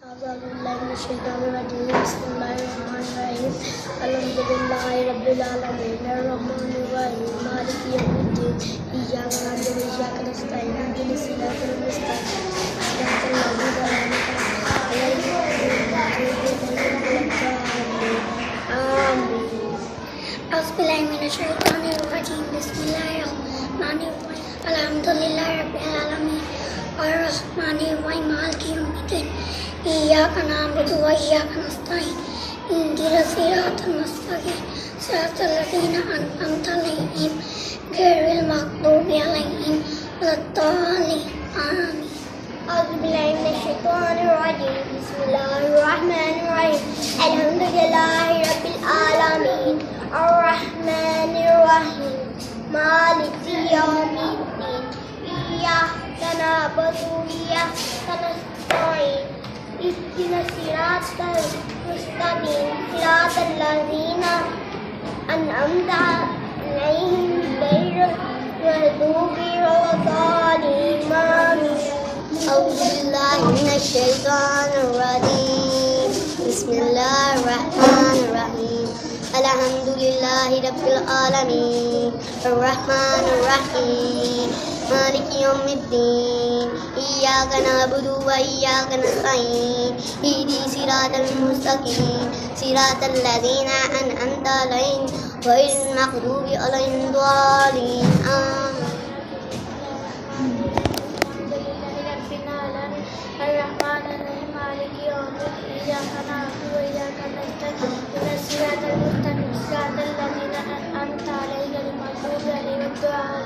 बिस्मिल्लाहिर्रहमानिर्रहीम अल्हम्दुलिल्लाहि रब्बिल आलमीन अर्रहमानिर्रहीम मालिकि यौमिद्दीन इय्याका नअबुदु व इय्याका नस्तईन इहदिनस सिरातल मुस्तक़ीम सिरातल लज़ीना अनअमता अलैहिम गैरिल मग़्दूबि अलैहिम आमीन। औज़ुबिल्लाहि मिनश्शैतानिर्रजीम बिस्मिल्लाहिर्रहमानिर्रहीम अल्हम्दुलिल्लाहि रब्बिल आलमीन अर्रहमानिर्रहीम मालिकि यौमिद्दीन इय्याका नअबुदु व इय्याका नस्तईन इहदिनस सिरातल मुस्तक़ीम सिरातल लज़ीना अनअमता अलैहिम गैरिल मग़्दूबि अलैहिम वलद्दाल्लीन आमीन। औज़ुबिल्लाहि मिनश्शैतानिर्रजीम बिस्मिल्लाहिर्रहमानिर्रहीम अल्हम्दुलिल्लाहि रब्बिल आलमीन अर्रहमानिर्रहीम मालिकि यौमिद्दीन इय्याका नअबुदु व इय्याका नस्तईन इहदिनस सिरातल मुस्तक़ीम सिरातल लज़ीना अनअमता अलैहिम गैरिल मग़्दूबि वलद्दाल्लीन आमीन। औज़ु बिल्लाहि मिनश्शैतानिर्रजीम बिस्मिल्लाहिर्रहमानिर्रहीम अल्हम्दुलिल्लाहि रब्बिल आलमीन अर्रहमानिर्रहीम मालिकि यौमिद्दीन इय्याका नअबुदु व इय्याका नस्तईन इहदिनस सिरातल मुस्तक़ीम सिरातल लज़ीना अनअमता अलैहिम गैरिल मग़्दूबि अलैहिम वलद्दाल्लीन आमीन। अर्रहमानिर्रहीम मालिकि यौमिद्दीन इय्याका नअबुदु व इय्याका नस्तईन इहदिनस सिरातल मुस्तक़ीम सिरातल लज़ीना अनअमता अलैहिम गैरिल मग़्दूबि अलैहिम वलद्दाल्लीन।